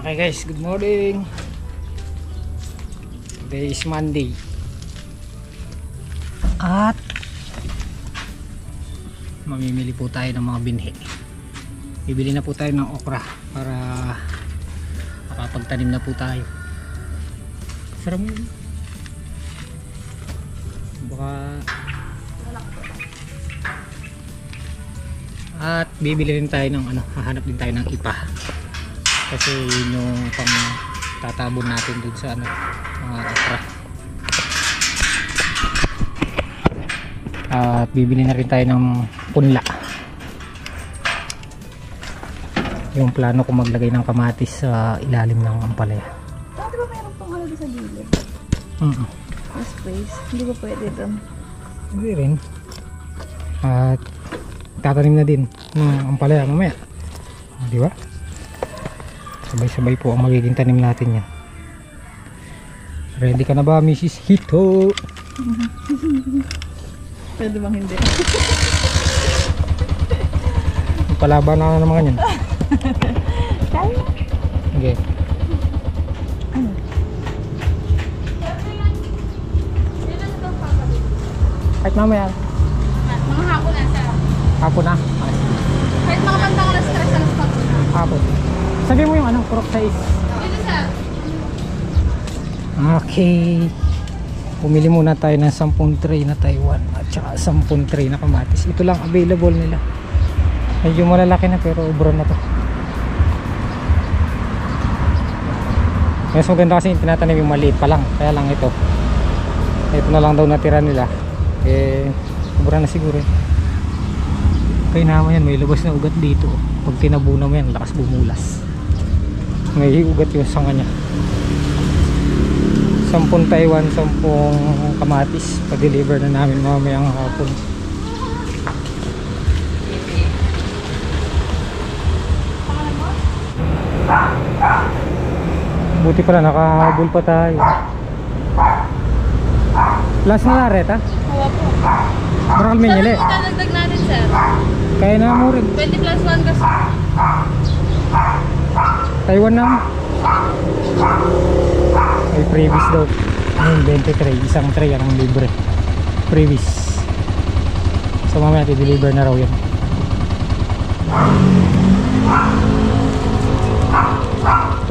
Okay guys, good morning. Today is Monday. At mamimili po tayo ng mga binhi. Bibili na po tayo ng okra para makapagtanim na po tayo. Sarap mo yun. Baka... At bibili rin tayo ng hahanap din tayo ng ipa. Kasi yun yung pang tatabon natin dun sa mga okra. At bibili na rin tayo ng punla. Yung plano ko maglagay ng kamatis sa ilalim ng ampalaya. Di ba mayroon pang halagi sa gilid? This place, hindi ba pwede doon? Hindi rin. At tatanim na din ng ampalaya mamaya. Di ba? Sabay-sabay po ang magiging tanim natin yan. Ready ka na ba, Mrs. Hito? Pwede bang hindi? Palaban na naman yan. Kaya? Okay. Kahit mamaya. Mga hapon na sir. Hapon na. Okay. Kahit mga bandang alas 3 alas 4 na. Hapon. Sabi mo yung kurok size. Dito sir. Okay. Pumili muna tayo ng 10 tray na Taiwan at saka 10 tray na kamatis. Ito lang available nila. Medyo malalaki na pero ubron na to. Mas maganda kasi tinatanim yung maliit pa lang. Kaya lang ito. Ito na lang daw natira nila. Ubron na siguro. Kaya naman yan, may lubos na ugat dito. Pag tinabunan mo yan, lakas bumulas. May ugat yung sanga nya. 10 Taiwan, 10 kamatis. Pa-deliver na namin mamayang hapon. Buti pala nakahabol pa tayo. Last na laret ha? Hawa po. Barakal minyali. Saan dadagdag natin sir? Kaya na mo rin. 20 plus 1 kasi. Taiwan na mo. May previous daw. Ayun, 20 tray. Isang tray ang libre. Previous. So mamaya i-deliver na raw yan.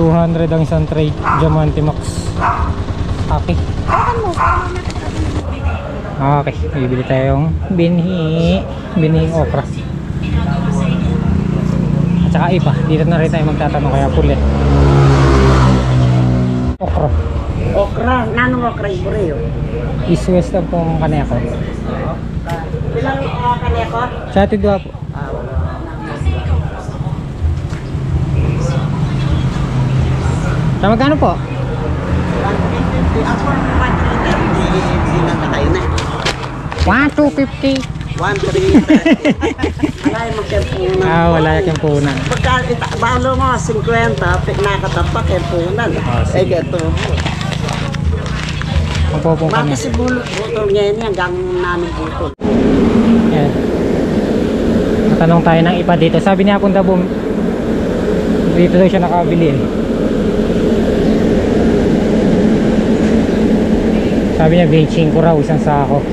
$200 ang isang tray. Diamante Max. Okay. Okay. Bibili tayong binhi. Binhing okra. At saka ipa. Dito na rin tayo magtatanong kaya puli. Okra. Okra, nanong okra ibureo? East west lang pong kaneko. Bilang kaneko? Sa atin po. Na magkano po? Ako, 1,250. 1,330. Wala yung magkempunan. Wala yung punan. Pagka balo mo, 50, pinakatapak kempunan. Eh, gato. Magpupong kami. Bakit si butol ngayon yan, hanggang namin butol. Yan. Natanong tayo ng ipa dito. Sabi niya punta dito daw siya nakabili eh. Sabi niya 25 raw isang sako.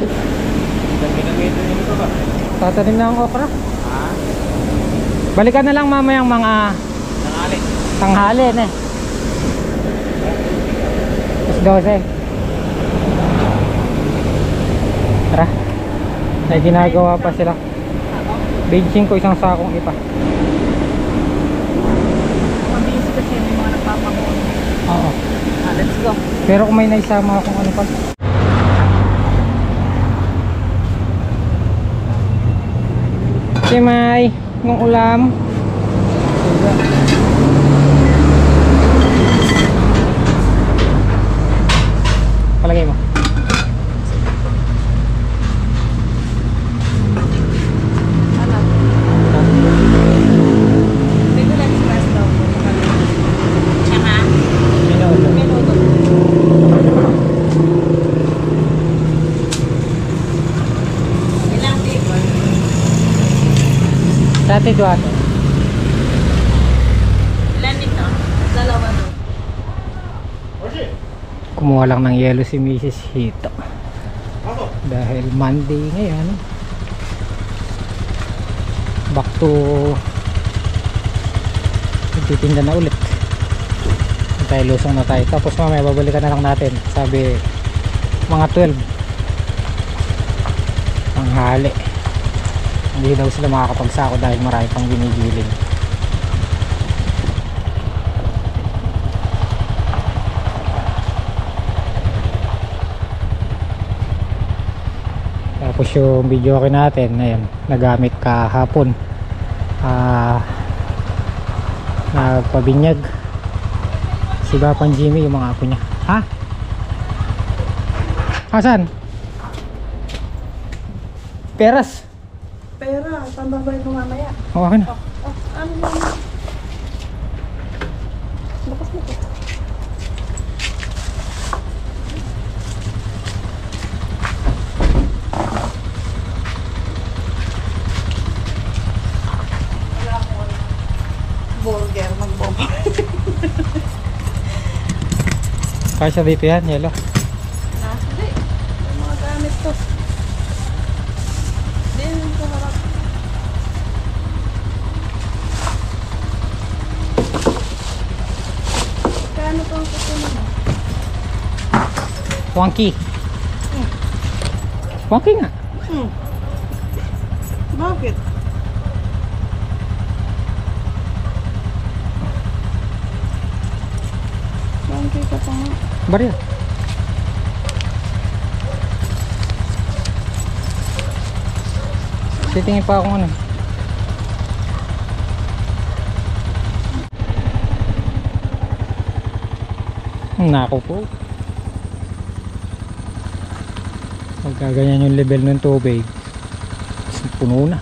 Tatanim na ang okra. Balikan na lang mamayang mga tanghali na eh. Mas 12. Tara. May ginagawa pa sila. 25 isang sakong ipa. Mabilis kasi may mga nagpapamon. Oo. Let's go. Pero kung may naisama akong ano pa. Si May, ng ulam. Palagay mo. Ano? Regular express daw. Tsaka? Minuto. Minuto. Ilang table? Dati duwato. Ilan nito? Dalawa. Kumuha lang ng yelo si Mrs. Hito dahil Monday ngayon. Back to titinda na ulit tayo, lusong na tayo. Tapos mamaya babalikan na lang natin, sabi mga 12 tanghali. Hindi daw sila makakapagsako dahil marami pang ginigiling. Tapos yung video natin ngayon nagamit kahapon, nagpabinyag si Bapang Jimmy yung mga apo niya. Ha? Asan? Peras? Pera, pambabayin ko mamaya. O akin na. Ano yun? Bukas mo ko. Burger, magbobo. Kasya dito yan, yelo. Hindi. May mga gamit to. Din ko harap. Kano to ang kukunin mo? Wonky. Wonky nga. Bakit? Bangkay ka pa nga. Barya. Sitingin pa akong ano. Nako po. Pagka ganyan yung level ng tubig, puno na.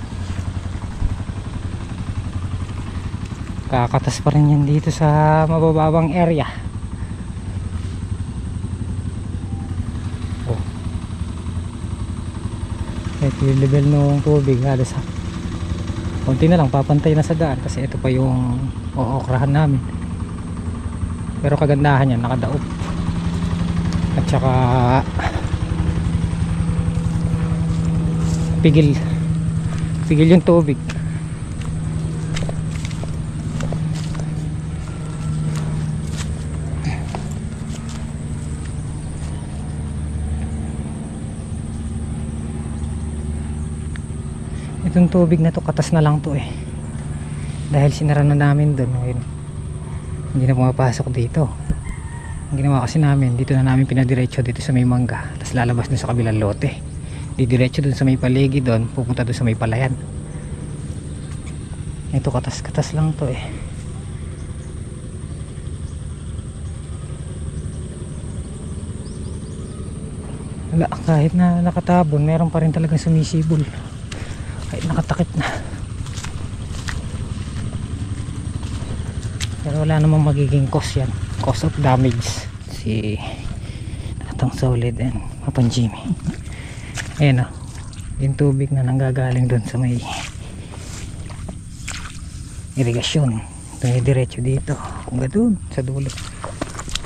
Kakatas pa rin yan dito sa mabababang area. Ito yung level ng tubig, halos konti na lang papantay na sa daan kasi ito pa yung ookrahan namin. Pero kagandahan yan, nakadaop at saka pigil yung tubig. Itong tubig na to katas na lang to eh, dahil sinara na namin doon ngayon, hindi na pumapasok dito. Ang ginawa kasi namin, dito na namin pinadiretso dito sa may mangga, tapos lalabas dun sa kabilang lote, didiretso dun sa may palegi, doon pupunta dun sa may palayan. Ito katas lang to eh. Wala, kahit na nakatabon meron pa rin talagang sumisibol kahit nakatakip na. Pero wala namang magiging cause yan, cause of damage. Si Tatang Solid and Papang Jimmy. Ayan o, yung tubig na nanggagaling doon sa may irigasyon, diretso dito hanggang doon sa dulo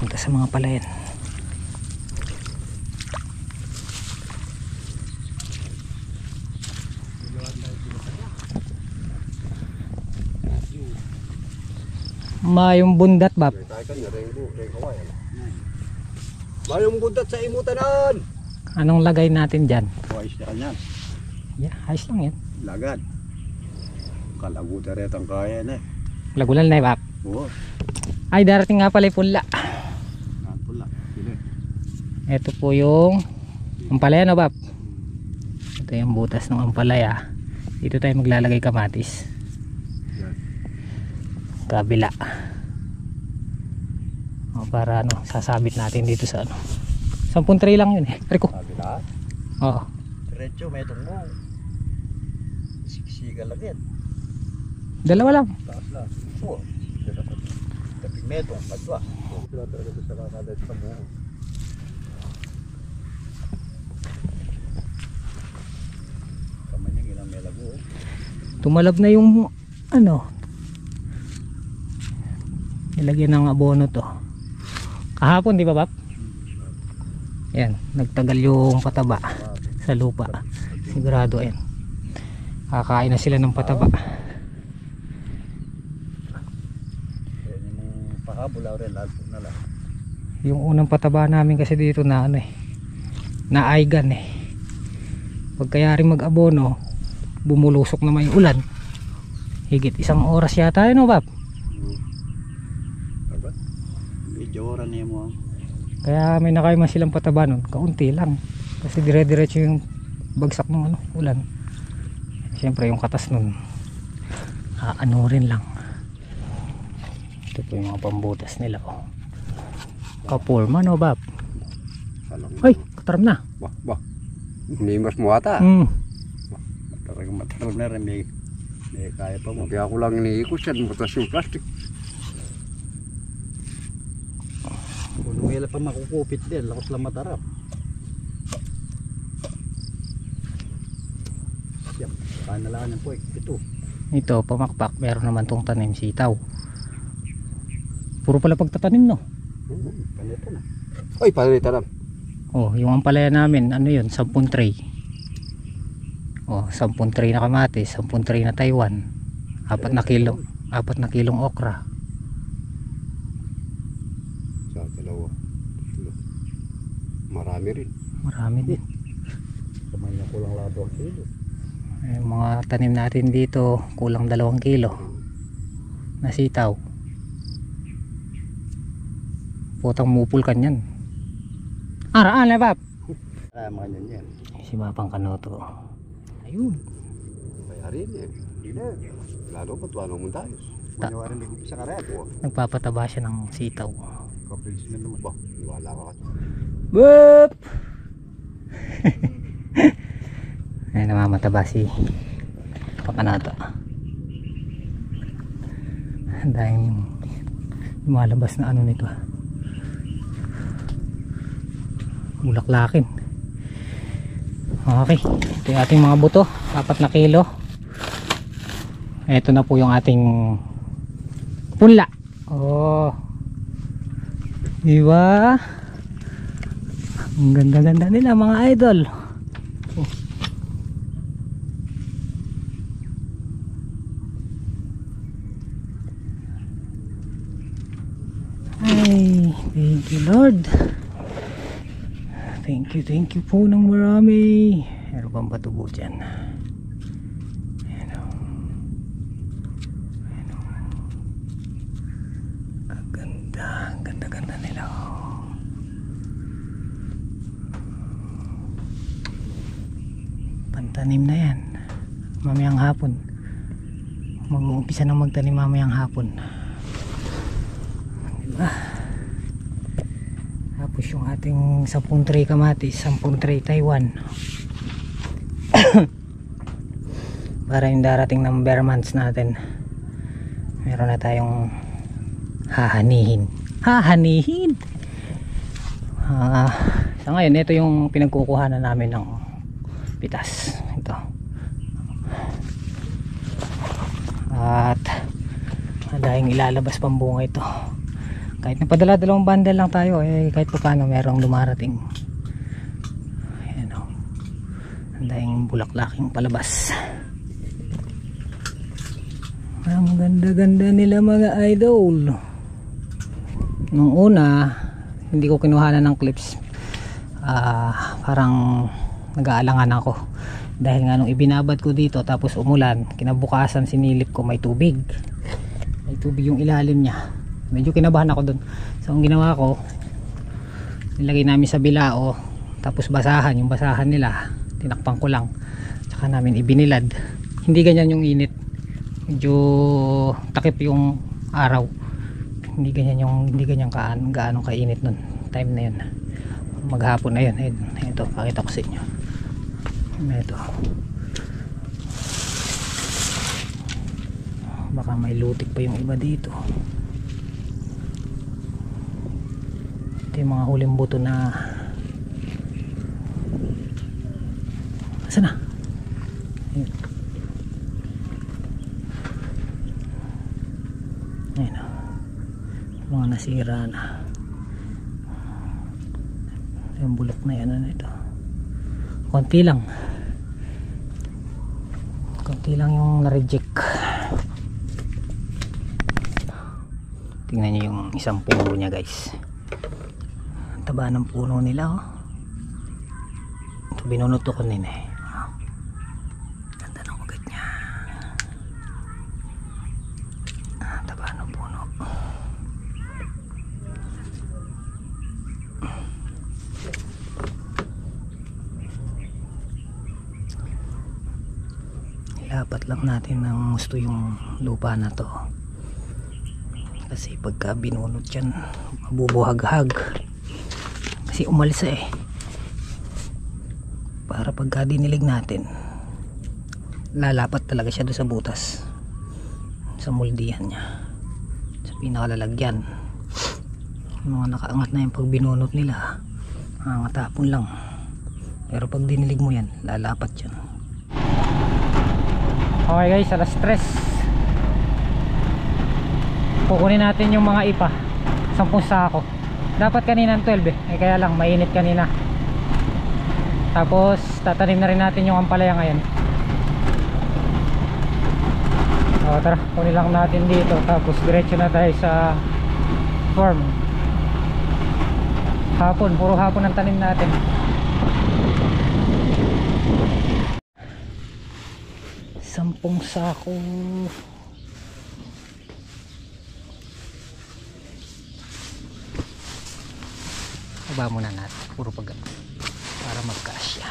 punta sa mga palayan. Mayong bundat bab. Mayong bundat sa imutanan. Anong lagay natin dyan? Ayos na kanyan. Yeah, ayos lang yan. Lagad. Kalagutan rin ang kaya na eh. Lagulan na bab. Oo. Ay, darating nga pala yung punla. Pula. Sila. Ito po yung ampalaya no bab. Ito yung butas ng ampalaya. Dito tayo maglalagay kamatis. Kabila. O, para ano, sasabit natin dito sa ano. 10 tray lang yun eh. Rico. Kabila. Oo. Diretso, may itong mo. Siksiga lang yan. Dalawa lang. Taas lang. Oo. Taping metong, padwa. Sila talaga sa kakadad sa buho. Kamay niya ilang may lago. Tumalab na yung ano, nilagyan ng abono to kahapon, di ba bab? Ayan, nagtagal yung pataba sa lupa. Sigurado, ayan. Kakain na sila ng pataba. Yung pakabulaw rin, lahat na lang. Yung unang pataba namin kasi dito na ano eh, na aigan eh. Pag kaya rin mag-abono, bumulusok na may ulan. Higit 1 oras yata yun, no, Bab? Medyo oras niya mo. Kaya may nakaiman silang pataba nun, kaunti lang. Kasi dire-diretso yung bagsak ng ano, ulan. Siyempre yung katas nun, ano rin lang. Ito po yung mga pambutas nila, oh. Kapurma, no, Bab? Ay, kataram na. Bah. Hinimas mo ata. Talagang mataram na rin. May kaya pa mo. Kaya ako lang iniikot siya. Matas yung plastic. Kung wala pa makukupit din. Lakos lang matarap. Yan. Panalaan yan po. Ito. Ito, pamakpak. Meron naman tong tanim sitaw. Puro pala pagtatanim, no? Palita na. Ay, palita na. Oh, yung ampalaya namin, ano yun, 10 tray. Oh, 10 tray na kamatis, 10 tray na Taiwan. 4 na kilong okra. Sa dalawa. Marami rin. Marami din. Kamay na kulang lang 2 kilo. Yung mga tanim natin dito, kulang 2 kilo na sitaw. Putang mupul kan yan. Araan na, Bab. Mga yan. Si Mapang Kanoto. Ayun. Bayarin eh. Hindi na. Lalo ba't wala mong tayo? Manyawarin na gupi sa karet. Nagpapataba siya ng sitaw. Kapils na naman ba? Wala ka kasi. Boop! Ay, namamataba si Pakanato. Dahil lumalabas na ano nito. Bulaklakin. Okay, ito yung ating mga buto, 4 na kilo. Ito na po yung ating punla. Oh, diba? Ang ganda-ganda nila mga idol. Oh. Ay, thank you Lord. Thank you po ng marami. Meron bang batubo dyan? Ayan o. Ayan o. Ang ganda nila o. Pantanim na yan. Mamayang hapon. Mag-uumpisa na magtanim mamayang hapon. Diba? Tapos yung ating 10 tray kamatis, 10 tray Taiwan. Para yung darating ng bare months natin, meron na tayong hahanihin. Sa ngayon, ito yung pinagkukuhanan namin ng pitas. Ito. At dahil ilalabas pang bunga ito. Kahit napadala 2 bundle lang tayo, eh kahit pa paano merong lumarating. Ayan o. Dahil bulaklaking palabas. Ang ganda-ganda nila mga idol. Nung una, hindi ko kinuhanan ng clips. Parang nag-aalangan ako. Dahil nga nung ibinabad ko dito tapos umulan, kinabukasan sinilip ko may tubig. May tubig yung ilalim niya. Medyo kinabahan ako dun. So ang ginawa ko, nilagay namin sa bilao, tapos basahan, yung basahan nila tinakpan ko lang, tsaka namin ibinilad. Hindi ganyan yung init, medyo takip yung araw, hindi ganyan gaano kainit nun time na yun. Maghapon na yun. Ito, pakita ko sa inyo. Ito, baka may lutik pa yung iba dito. Ito yung mga huling buto na saan na? Ayun, mga nasira na. yung bulok na yan, ano ito, konti lang yung na-reject. Tingnan nyo yung isang puno niya guys, taba ng puno nila oh. Ito binunot ko kanina eh. Ganda ng ugat niya, taba ng puno. Ilapat lang natin ng gusto yung lupa na to, kasi pagka binunot yan mabubuhag-hag, kasi umalis eh, para pagka dinilig natin lalapat talaga siya doon sa butas, sa muldihan niya, sa pinakalalagyan. Yung mga nakaangat na yung pag binunot nila nakatapon lang, pero pag dinilig mo yan lalapat yan. Okay guys, alas 3. Kukunin natin yung mga ipa, 10 sako. Dapat kanina 12 eh, kaya lang mainit kanina. Tapos tatanim na rin natin yung ampalaya ngayon. O tara, kunin lang natin dito, tapos diretso na tayo sa farm. Hapon, puro hapon ang tanim natin. Sampung sako. Aba muna natin, puro pag para magkasya.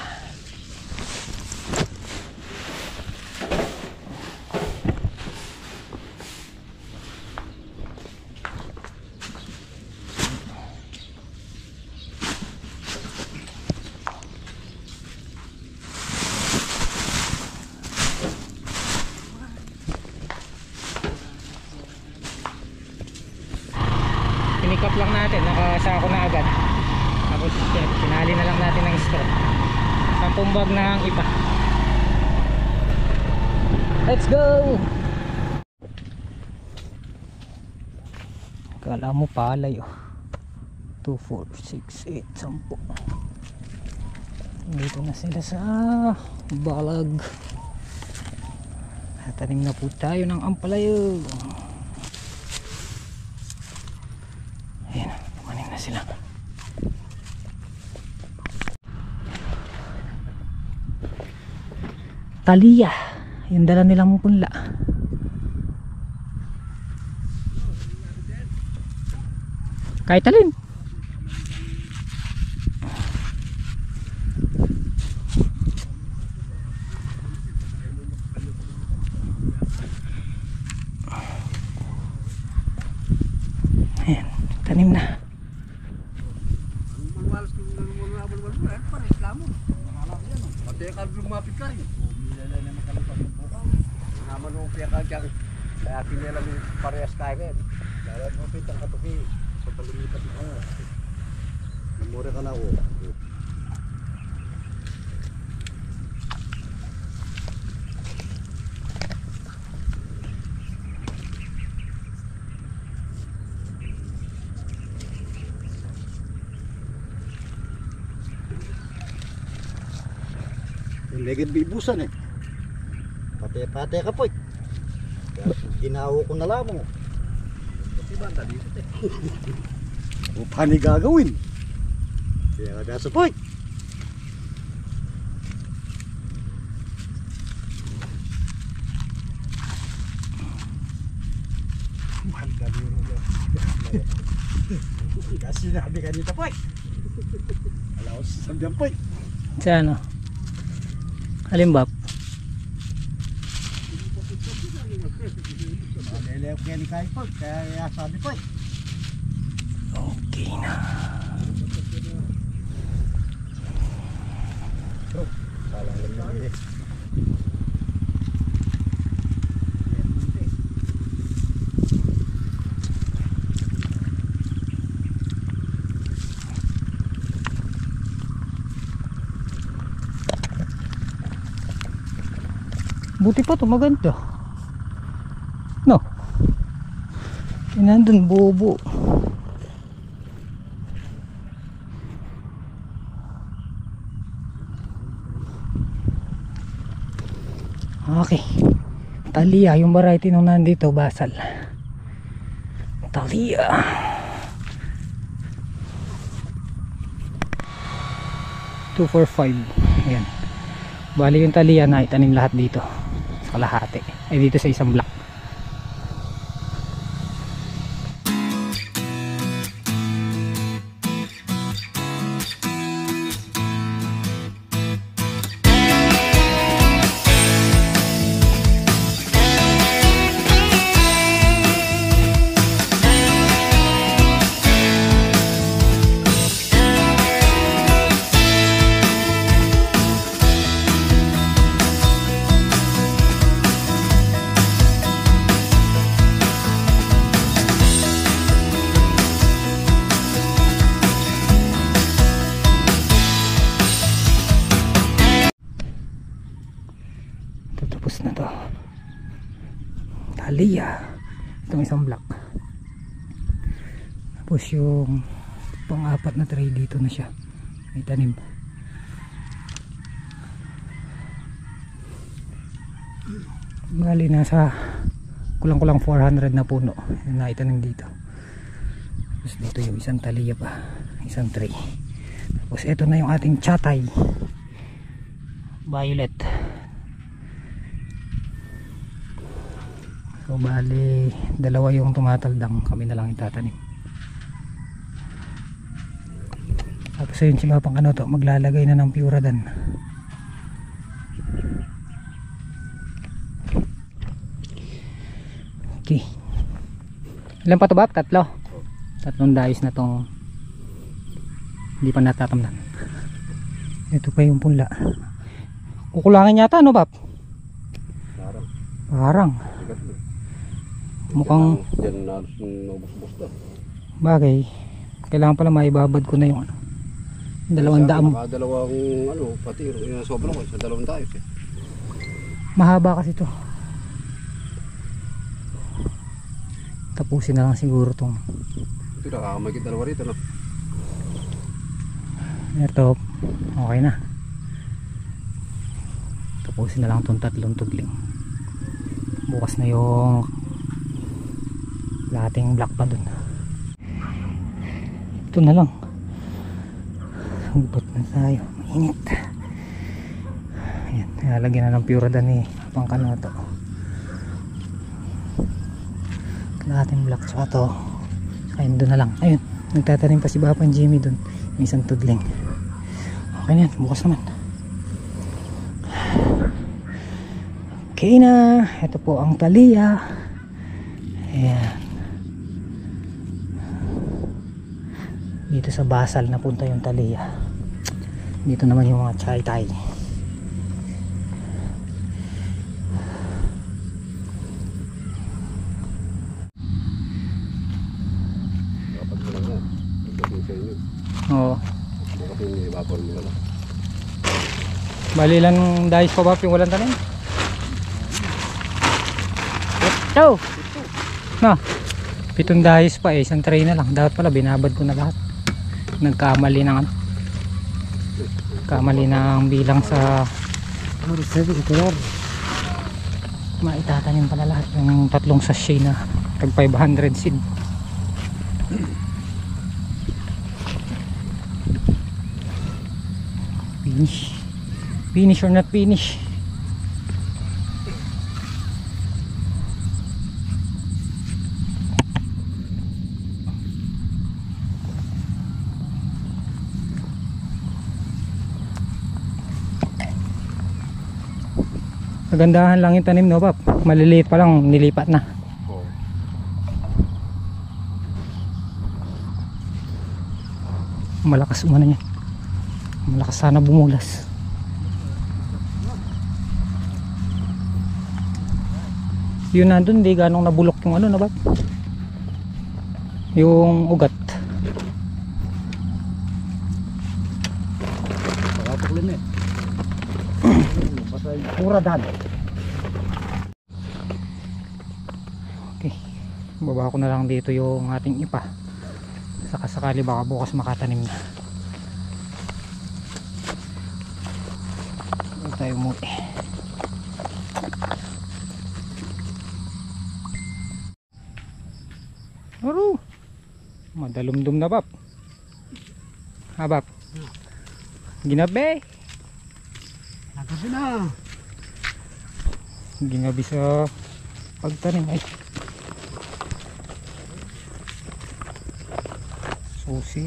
Pinikap lang natin, nakasako na agad. Tapos pinali na lang natin ng straw. 10 bag na ang ipa. Let's go! Kala mo palay oh. 2, 4, 6, 8, 10. Dito na sila sa balag. Tatanim na po tayo ng ampalayo. Ayan, tumanim na sila. Talia, yung dala nilang punla. Kahit alin. Ayan, tanim na. Kaya kinilang parehas tayo ngayon. Kaya mapit ang katuki sa palumipat mo. Namura ka na ako. Yung legit bibusan eh. Pate-pate ka po eh. Ginawa ko na lamang. Kasi ba dito eh. O paano gagawin? Kaya kagasa po eh. Kasi sinabi ka dito po eh. Alam ko sasabihan po eh. Sa ano? Halimbap. Kaya sabi po eh. Okay na. Salang lang eh. Buti pa ito, maganda. No? Nandun bobo. Okay. Thalia, yung variety nung nandito, basal. Thalia. $245. Ayan. Bali yung Thalia na itanim lahat dito sa kalahati. Ay dito sa isang block. Tapos na to. Thalia. Itong isang block. Tapos yung pang-apat na tray dito na siya. May tanim. Bali nasa kulang-kulang 400 na puno na itanim dito. Tapos dito yung isang Thalia pa. Isang tray. Tapos ito na yung ating chatay. Violet. So bali dalawa yung tumataldang, kami na lang itatanim. Tapos ayun si Mapang ano to, maglalagay na ng Puradan. Okay. Ilan pa to ba? Tatlo. Tatlong dayos na tong hindi pa natatamnan. Ito pa yung punla. Kukulangin yata ano, Bap? Parang mukhang dyan na nabusbos na. bagay. Kailangan pala maibabad ko na yung ano, 200. Dalawang ano, pati yung sobrang ko sa 200 eh. Mahaba kasi to. Tapusin na lang siguro tong Ito nakakamagit dalawa rito no. ito. Okay na. Tapusin na lang tong tatlong tugling. Bukas na yung lahating block pa dun. Ito na lang. Hugot na tayo. Mainit. Ayan. Nalagyan na ng Puradan ni Pangkanoto. Lahating block sa ito. Ayun doon na lang. Ayun. Nagtatanim pa si Bapang Jimmy dun. May isang tudling. Okay na yan. Bukas naman. Okay na. Ito po ang Thalia. Ayan. Dito sa basal napunta yung Thalia. Dito naman yung mga chai-tai. Dapat mo lang yan. Pagdating sa inyo. Oo. Dapat yung evaporator mo lang. Bali lang dahis pa ba yung walang tanim? Ito! Na, 7 dahis pa eh. Isang tray na lang. Dapat pala binabad ko na lahat. Nagkamali ng ano. Kamali ng bilang sa maitatanim pala lahat yung tatlong sachet na tag 500 seed. Finish or not finish. Magandahan lang yung tanim no, Pap. Maliliit pa lang, nilipat na. Oo. Malakas umano niya. Malakas sana bumulas. Yun nandun, di ganong nabulok yung ano na, Pap. Yung ugat. Pagkatuklin eh. Puradan. Okay. Baba ko na lang dito yung ating ipa. Saka sakali baka bukas makatanim na. Ito tayo muli. Madalumdum na bab. Habap. Ginabi. Nagabi na. Ginabi sa pagtanim ay. Susi.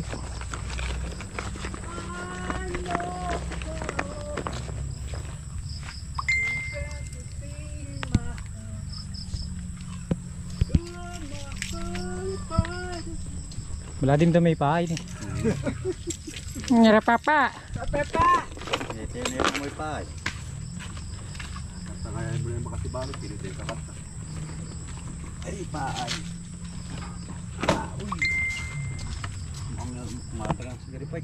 Wala din daw may pahay ni. Ngara papa. Ito yung may pahay. Kaya mo yung makasibalot, pinutin ka kanta. Ay, paay. Uy. Ang kumatagang sigaripay.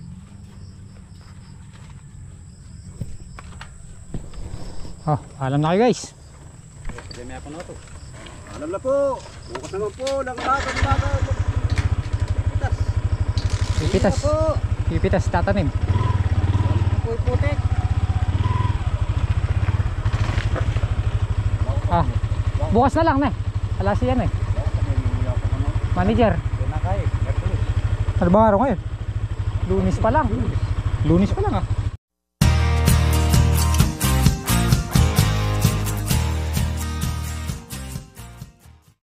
Oh, alam na kayo guys. Dami ako na ito. Alam na po. Bukas naman po. Langakan umaga. Pitas. Pipitas. Pipitas tatanim. Apoy putik. Ah, bukas na lang na. Alas yan eh. Manager. Ano ba araw ngayon? Lunes pa lang. Lunes pa lang ah.